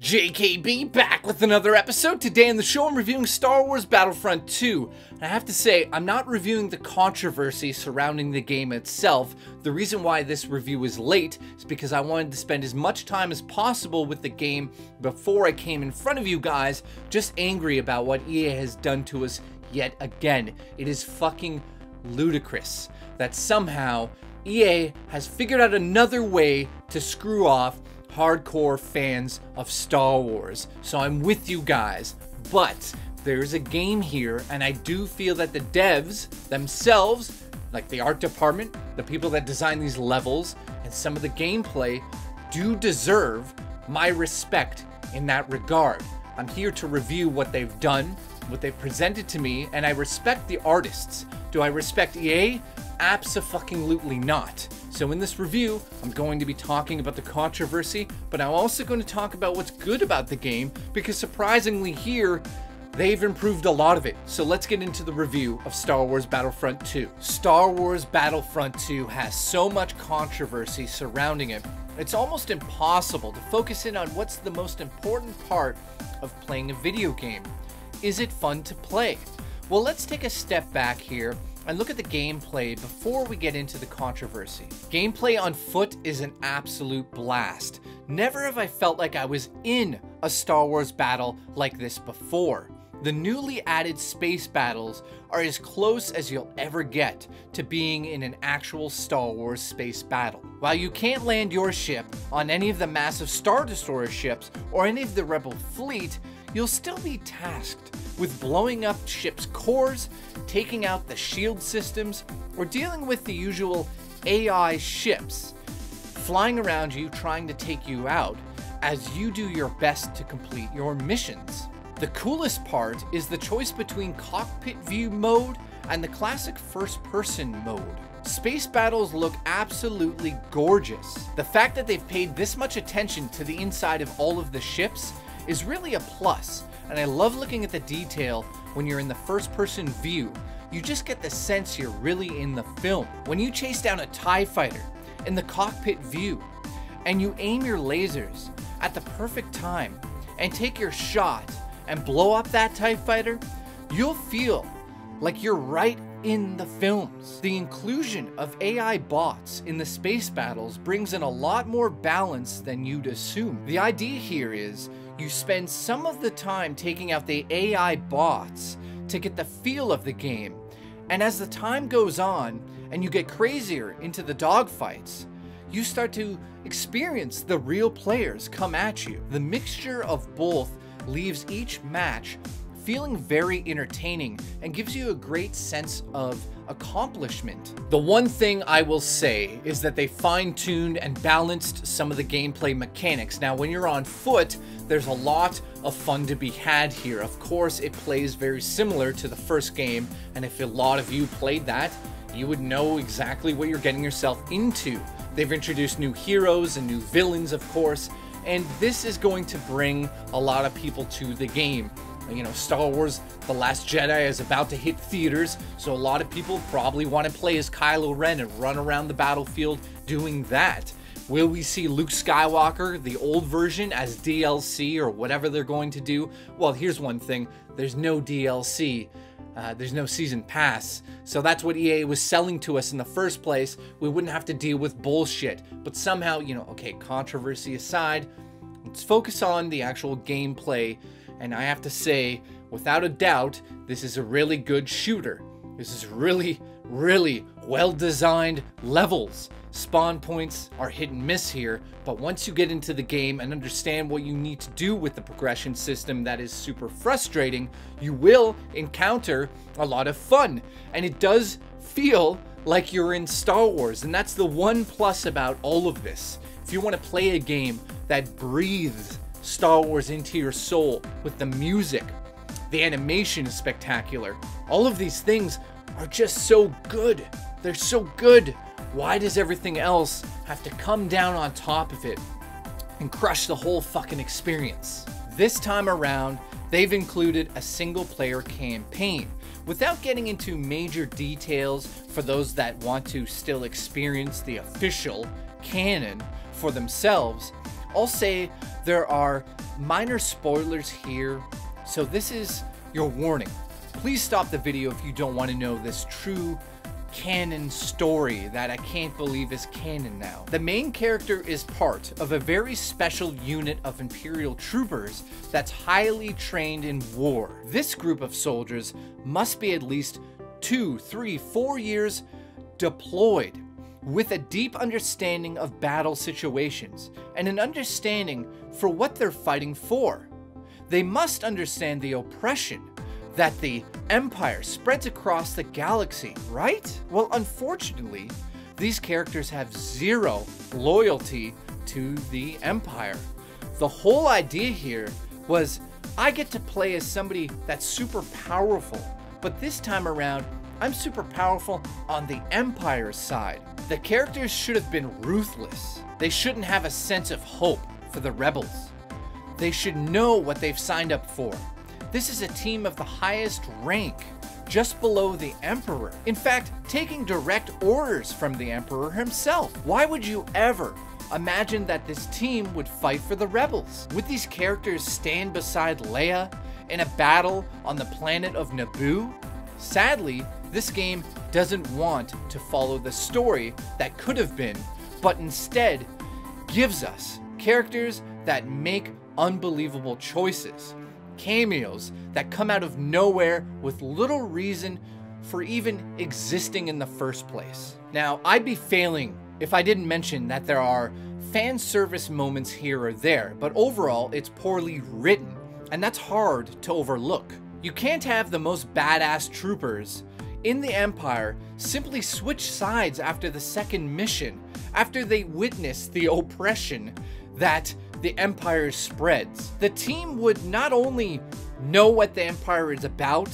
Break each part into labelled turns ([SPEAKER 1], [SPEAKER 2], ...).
[SPEAKER 1] JKB back with another episode. Today on the show I'm reviewing Star Wars Battlefront 2. And I have to say, I'm not reviewing the controversy surrounding the game itself. The reason why this review is late is because I wanted to spend as much time as possible with the game before I came in front of you guys, just angry about what EA has done to us yet again. It is fucking ludicrous that somehow EA has figured out another way to screw off hardcore fans of Star Wars. So I'm with you guys, but there's a game here, and I do feel that the devs themselves, like the art department, the people that design these levels, and some of the gameplay do deserve my respect in that regard. I'm here to review what they've done, what they've presented to me, and I respect the artists. Do I respect EA? Abso-fucking-lutely not. So in this review, I'm going to be talking about the controversy, but I'm also going to talk about what's good about the game, because surprisingly here, they've improved a lot of it. So let's get into the review of Star Wars Battlefront 2. Star Wars Battlefront 2 has so much controversy surrounding it, it's almost impossible to focus in on what's the most important part of playing a video game. Is it fun to play? Well, let's take a step back here and look at the gameplay before we get into the controversy. Gameplay on foot is an absolute blast. Never have I felt like I was in a Star Wars battle like this before. The newly added space battles are as close as you'll ever get to being in an actual Star Wars space battle. While you can't land your ship on any of the massive Star Destroyer ships or any of the Rebel fleet, you'll still be tasked with blowing up ships' cores, taking out the shield systems, or dealing with the usual AI ships flying around you trying to take you out as you do your best to complete your missions. The coolest part is the choice between cockpit view mode and the classic first-person mode. Space battles look absolutely gorgeous. The fact that they've paid this much attention to the inside of all of the ships is really a plus, and I love looking at the detail when you're in the first-person view. You just get the sense you're really in the film. When you chase down a TIE fighter in the cockpit view, and you aim your lasers at the perfect time and take your shot and blow up that TIE fighter, you'll feel like you're right in the films. The inclusion of AI bots in the space battles brings in a lot more balance than you'd assume. The idea here is you spend some of the time taking out the AI bots to get the feel of the game, and as the time goes on and you get crazier into the dogfights, you start to experience the real players come at you. The mixture of both leaves each match feeling very entertaining and gives you a great sense of accomplishment. The one thing I will say is that they fine-tuned and balanced some of the gameplay mechanics. Now, when you're on foot, there's a lot of fun to be had here. Of course, it plays very similar to the first game, and if a lot of you played that, you would know exactly what you're getting yourself into. They've introduced new heroes and new villains, of course, and this is going to bring a lot of people to the game. You know, Star Wars The Last Jedi is about to hit theaters, so a lot of people probably want to play as Kylo Ren and run around the battlefield doing that. Will we see Luke Skywalker, the old version, as DLC or whatever they're going to do? Well, here's one thing. There's no DLC. There's no season pass. So that's what EA was selling to us in the first place. We wouldn't have to deal with bullshit. But somehow, you know, okay, controversy aside, let's focus on the actual gameplay. And I have to say, without a doubt, this is a really good shooter. This is really, really well-designed levels. Spawn points are hit and miss here, but once you get into the game and understand what you need to do with the progression system that is super frustrating, you will encounter a lot of fun. And it does feel like you're in Star Wars, and that's the one plus about all of this. If you want to play a game that breathes Star Wars into your soul with the music, the animation is spectacular. All of these things are just so good. They're so good. Why does everything else have to come down on top of it and crush the whole fucking experience? This time around, they've included a single player campaign. Without getting into major details for those that want to still experience the official canon for themselves, I'll say there are minor spoilers here, so this is your warning. Please stop the video if you don't want to know this true canon story that I can't believe is canon now. The main character is part of a very special unit of Imperial troopers that's highly trained in war. This group of soldiers must be at least 2, 3, 4 years deployed, with a deep understanding of battle situations and an understanding for what they're fighting for. They must understand the oppression that the Empire spreads across the galaxy, right? Well, unfortunately, these characters have zero loyalty to the Empire. The whole idea here was I get to play as somebody that's super powerful, but this time around, I'm super powerful on the Empire's side. The characters should have been ruthless. They shouldn't have a sense of hope for the rebels. They should know what they've signed up for. This is a team of the highest rank, just below the Emperor. In fact, taking direct orders from the Emperor himself. Why would you ever imagine that this team would fight for the rebels? Would these characters stand beside Leia in a battle on the planet of Naboo? Sadly, this game doesn't want to follow the story that could have been, but instead gives us characters that make unbelievable choices. Cameos that come out of nowhere with little reason for even existing in the first place. Now, I'd be failing if I didn't mention that there are fan service moments here or there, but overall it's poorly written, and that's hard to overlook. You can't have the most badass troopers in the Empire simply switch sides after the second mission, after they witness the oppression that the Empire spreads. The team would not only know what the Empire is about,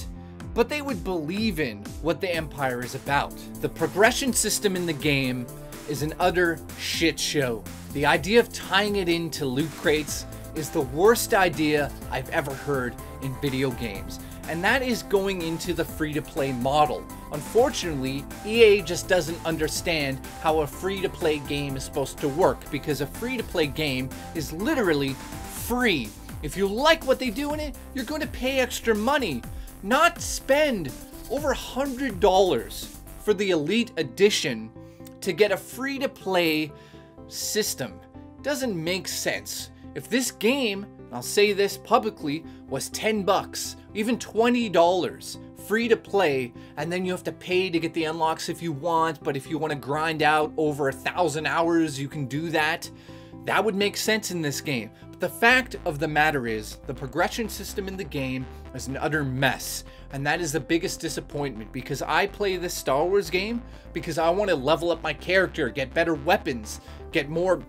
[SPEAKER 1] but they would believe in what the Empire is about. The progression system in the game is an utter shit show. The idea of tying it into loot crates is the worst idea I've ever heard in video games, and that is going into the free-to-play model. Unfortunately, EA just doesn't understand how a free-to-play game is supposed to work, because a free-to-play game is literally free. If you like what they do in it, you're going to pay extra money, not spend over $100 for the Elite Edition to get a free-to-play system. Doesn't make sense. If this game, I'll say this publicly, was 10 bucks, even $20 free to play, and then you have to pay to get the unlocks if you want, but if you want to grind out over 1,000 hours, you can do that. That would make sense in this game. But the fact of the matter is, the progression system in the game is an utter mess, and that is the biggest disappointment, because I play this Star Wars game because I want to level up my character, get better weapons, get more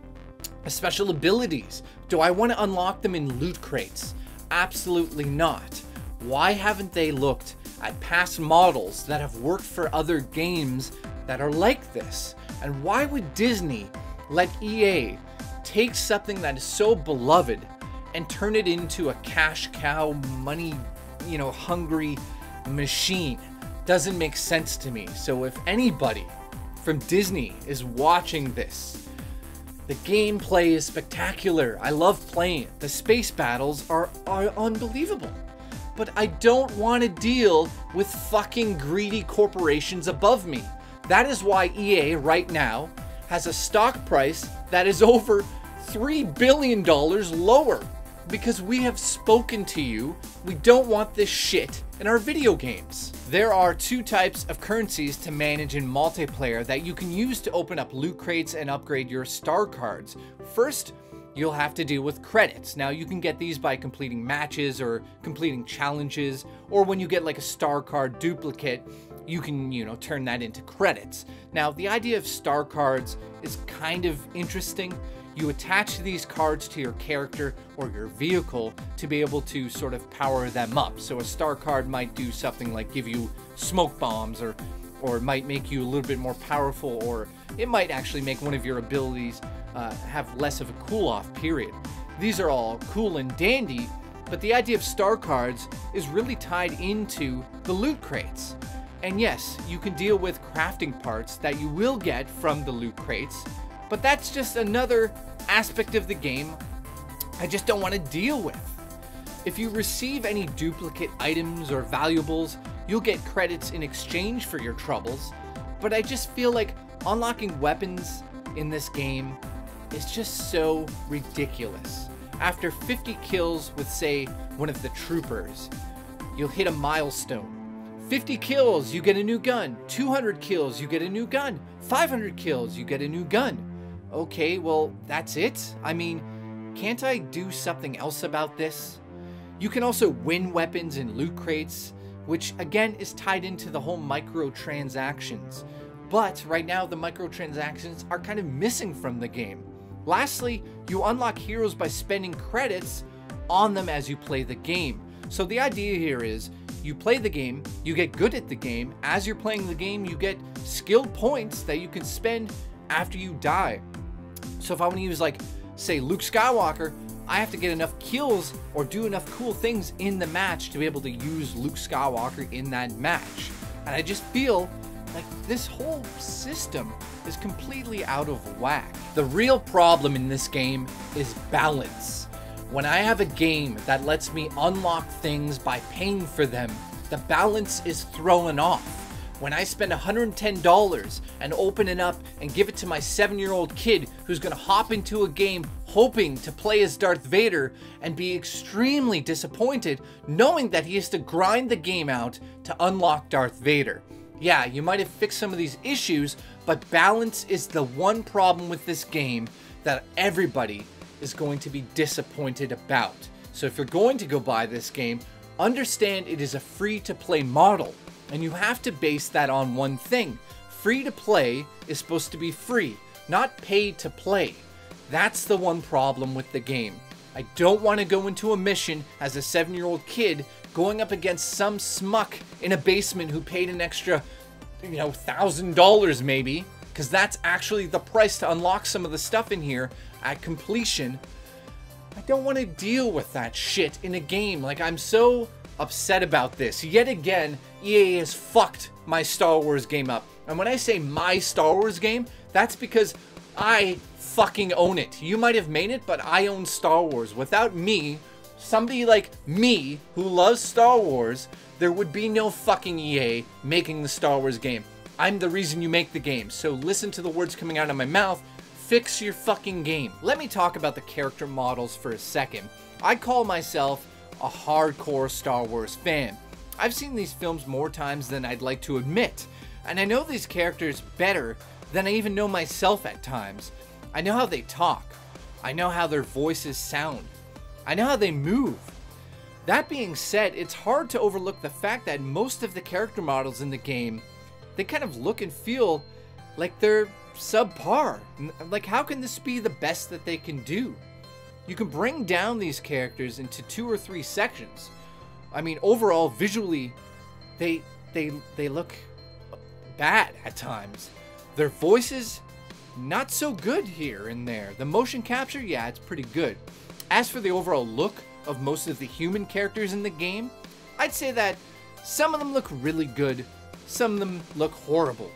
[SPEAKER 1] special abilities. Do I want to unlock them in loot crates? Absolutely not. Why haven't they looked at past models that have worked for other games that are like this? And why would Disney let EA take something that is so beloved and turn it into a cash cow, money, hungry machine? Doesn't make sense to me. So if anybody from Disney is watching this, the gameplay is spectacular. I love playing it. The space battles are unbelievable. But I don't want to deal with fucking greedy corporations above me. That is why EA right now has a stock price that is over $3 billion lower. Because we have spoken to you. We don't want this shit in our video games. There are two types of currencies to manage in multiplayer that you can use to open up loot crates and upgrade your star cards. First, you'll have to deal with credits. Now, you can get these by completing matches or completing challenges, or when you get like a star card duplicate, you can, turn that into credits. Now, the idea of star cards is kind of interesting. You attach these cards to your character or your vehicle to be able to sort of power them up. So a star card might do something like give you smoke bombs, or it might make you a little bit more powerful, or it might actually make one of your abilities have less of a cool-off period. These are all cool and dandy, but the idea of star cards is really tied into the loot crates. And yes, you can deal with crafting parts that you will get from the loot crates, But that's just another aspect of the game I just don't want to deal with. If you receive any duplicate items or valuables, you'll get credits in exchange for your troubles, but I just feel like unlocking weapons in this game is just so ridiculous. After 50 kills with, say, one of the troopers, you'll hit a milestone. 50 kills, you get a new gun. 200 kills, you get a new gun. 500 kills, you get a new gun. Okay, well, that's it? I mean, can't I do something else about this? You can also win weapons in loot crates, which again is tied into the whole microtransactions. But right now the microtransactions are kind of missing from the game. Lastly, you unlock heroes by spending credits on them as you play the game. So the idea here is you play the game, you get good at the game. As you're playing the game, you get skill points that you can spend after you die. So if I want to use, like, say, Luke Skywalker, I have to get enough kills or do enough cool things in the match to be able to use Luke Skywalker in that match. And I just feel like this whole system is completely out of whack. The real problem in this game is balance. When I have a game that lets me unlock things by paying for them, the balance is thrown off. When I spend $110 and open it up and give it to my 7-year-old kid who's gonna hop into a game hoping to play as Darth Vader and be extremely disappointed knowing that he has to grind the game out to unlock Darth Vader. Yeah, you might have fixed some of these issues, but balance is the one problem with this game that everybody is going to be disappointed about. So if you're going to go buy this game, understand it is a free-to-play model. And you have to base that on one thing. Free to play is supposed to be free, not pay to play. That's the one problem with the game. I don't want to go into a mission as a 7-year-old kid going up against some smuck in a basement who paid an extra, $1,000 maybe, because that's actually the price to unlock some of the stuff in here at completion. I don't want to deal with that shit in a game. Like, I'm so upset about this. Yet again, EA has fucked my Star Wars game up. And when I say my Star Wars game, that's because I fucking own it. You might have made it, but I own Star Wars. Without me, somebody like me who loves Star Wars, there would be no fucking EA making the Star Wars game. I'm the reason you make the game. So listen to the words coming out of my mouth. Fix your fucking game. Let me talk about the character models for a second. I call myself a hardcore Star Wars fan. I've seen these films more times than I'd like to admit, and I know these characters better than I even know myself at times. I know how they talk. I know how their voices sound. I know how they move. That being said, it's hard to overlook the fact that most of the character models in the game, they kind of look and feel like they're subpar. Like, how can this be the best that they can do? You can bring down these characters into 2 or 3 sections. I mean, overall, visually, they look bad at times. Their voices, not so good here and there. The motion capture, yeah, it's pretty good. As for the overall look of most of the human characters in the game, I'd say that some of them look really good, some of them look horrible.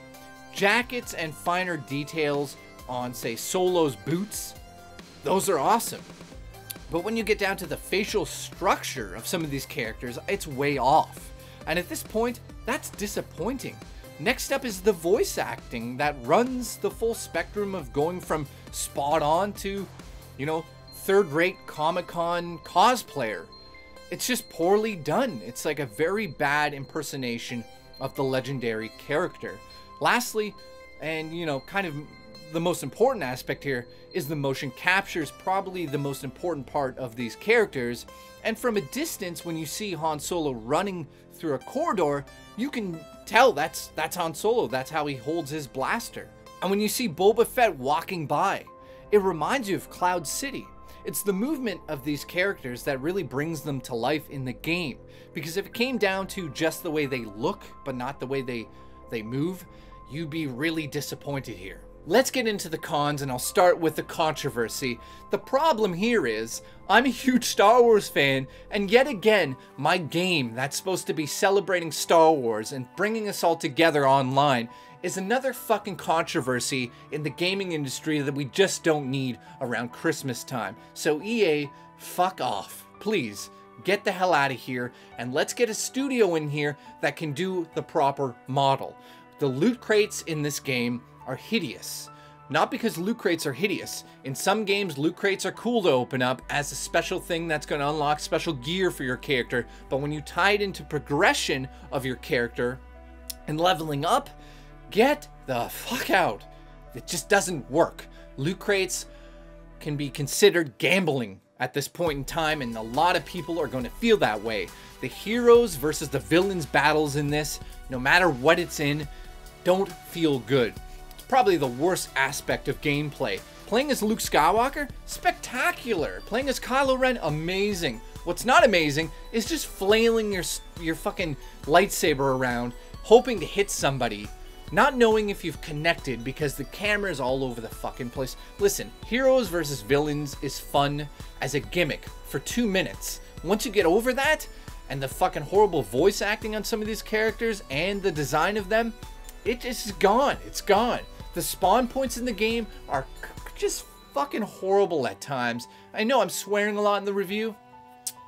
[SPEAKER 1] Jackets and finer details on, say, Solo's boots, those are awesome. But when you get down to the facial structure of some of these characters, it's way off. And at this point, that's disappointing. Next up is the voice acting that runs the full spectrum of going from spot on to, third-rate Comic-Con cosplayer. It's just poorly done. It's like a very bad impersonation of the legendary character. Lastly, and kind of the most important aspect here, is the motion capture is probably the most important part of these characters. And from a distance, when you see Han Solo running through a corridor, you can tell that's Han Solo. That's how he holds his blaster. And when you see Boba Fett walking by, it reminds you of Cloud City. It's the movement of these characters that really brings them to life in the game. Because if it came down to just the way they look, but not the way they move, you'd be really disappointed here. Let's get into the cons, and I'll start with the controversy. The problem here is, I'm a huge Star Wars fan, and yet again, my game that's supposed to be celebrating Star Wars and bringing us all together online is another fucking controversy in the gaming industry that we just don't need around Christmas time. So EA, fuck off. Please, get the hell out of here, and let's get a studio in here that can do the proper model. The loot crates in this game are hideous. Not because loot crates are hideous. In some games, loot crates are cool to open up as a special thing that's going to unlock special gear for your character, but when you tie it into progression of your character and leveling up, get the fuck out. It just doesn't work. Loot crates can be considered gambling at this point in time, and a lot of people are going to feel that way. The heroes versus the villains battles in this, no matter what it's in, don't feel good. It's probably the worst aspect of gameplay. Playing as Luke Skywalker, spectacular. Playing as Kylo Ren, amazing. What's not amazing is just flailing your fucking lightsaber around, hoping to hit somebody, not knowing if you've connected because the camera is all over the fucking place. Listen, heroes versus villains is fun as a gimmick for 2 minutes. Once you get over that, and the fucking horrible voice acting on some of these characters and the design of them, it just is gone. It's gone. The spawn points in the game are just fucking horrible at times. I know I'm swearing a lot in the review.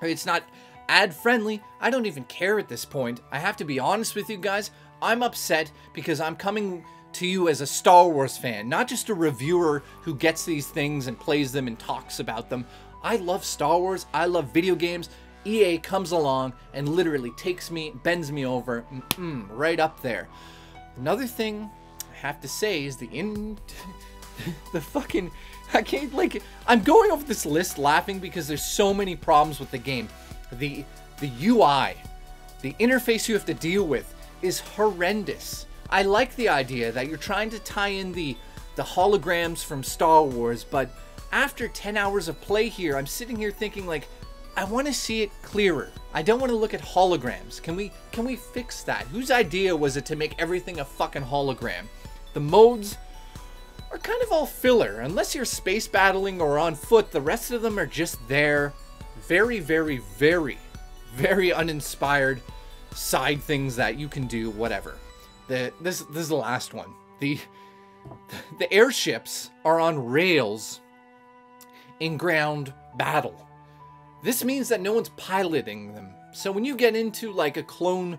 [SPEAKER 1] It's not ad friendly. I don't even care at this point. I have to be honest with you guys. I'm upset because I'm coming to you as a Star Wars fan, not just a reviewer who gets these things and plays them and talks about them. I love Star Wars. I love video games. EA comes along and literally takes me, bends me over, right up there. Another thing I have to say is the fucking, I can't, like, I'm going over this list laughing because there's so many problems with the game. The UI, the interface you have to deal with is horrendous. I like the idea that you're trying to tie in the holograms from Star Wars, but after 10 hours of play here, I'm sitting here thinking, like, I want to see it clearer. I don't want to look at holograms. Can we fix that? Whose idea was it to make everything a fucking hologram? The modes are kind of all filler. Unless you're space battling or on foot, the rest of them are just there. Very, very, very, very uninspired side things that you can do, whatever. This is the last one. The airships are on rails in ground battle. This means that no one's piloting them. So when you get into like a clone,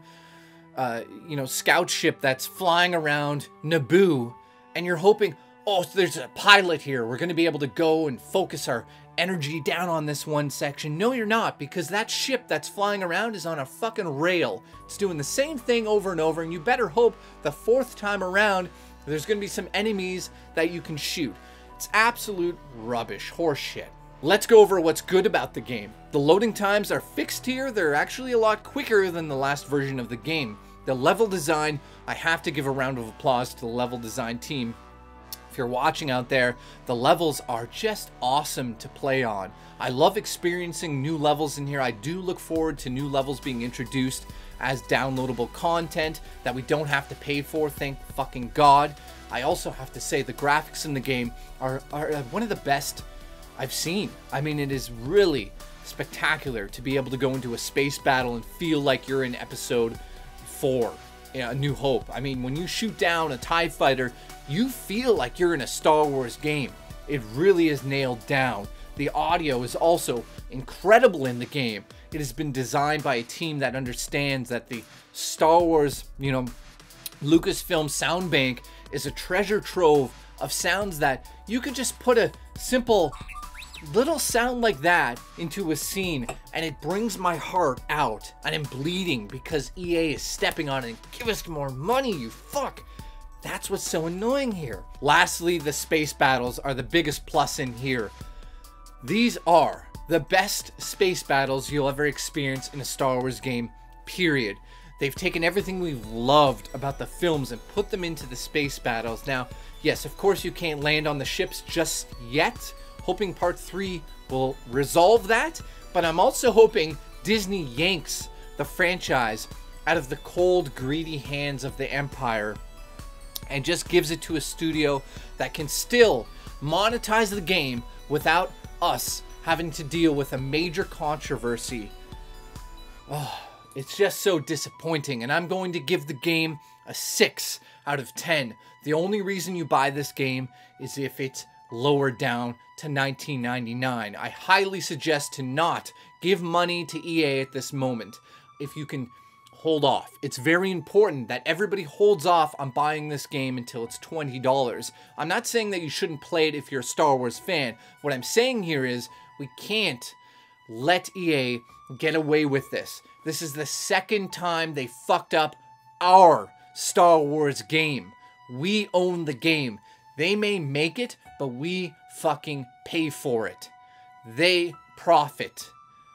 [SPEAKER 1] scout ship that's flying around Naboo, and you're hoping, oh, there's a pilot here. We're going to be able to go and focus our energy down on this one section. No, you're not, because that ship that's flying around is on a fucking rail. It's doing the same thing over and over, and you better hope the 4th time around there's going to be some enemies that you can shoot. It's absolute rubbish, horseshit. Let's go over what's good about the game. The loading times are fixed here. They're actually a lot quicker than the last version of the game. The level design, I have to give a round of applause to the level design team. If you're watching out there, the levels are just awesome to play on. I love experiencing new levels in here. I do look forward to new levels being introduced as downloadable content that we don't have to pay for, thank fucking God. I also have to say the graphics in the game are one of the best I've seen. I mean, it is really spectacular to be able to go into a space battle and feel like you're in episode 4, A New Hope. I mean, when you shoot down a TIE fighter, you feel like you're in a Star Wars game. It really is nailed down. The audio is also incredible in the game. It has been designed by a team that understands that the Star Wars, Lucasfilm sound bank is a treasure trove of sounds that you could just put a simple little sound like that into a scene and it brings my heart out and I'm bleeding because EA is stepping on it and give us more money, you fuck. That's what's so annoying here. Lastly, the space battles are the biggest plus in here. These are the best space battles you'll ever experience in a Star Wars game, period. They've taken everything we've loved about the films and put them into the space battles. Now, yes, of course you can't land on the ships just yet. Hoping part 3 will resolve that, but I'm also hoping Disney yanks the franchise out of the cold, greedy hands of the Empire and just gives it to a studio that can still monetize the game without us having to deal with a major controversy. Oh, It's just so disappointing, and I'm going to give the game a 6 out of 10. The only reason you buy this game is if it's lowered down to $19.99. I highly suggest to not give money to EA at this moment if you can hold off. It's very important that everybody holds off on buying this game until it's $20. I'm not saying that you shouldn't play it if you're a Star Wars fan. What I'm saying here is we can't let EA get away with this. This is the second time they fucked up our Star Wars game. We own the game. They may make it, but we fucking pay for it. They profit.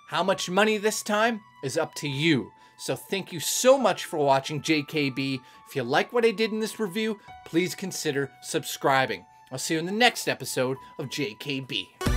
[SPEAKER 1] How much money this time is up to you. So thank you so much for watching, JKB. If you like what I did in this review, please consider subscribing. I'll see you in the next episode of JKB.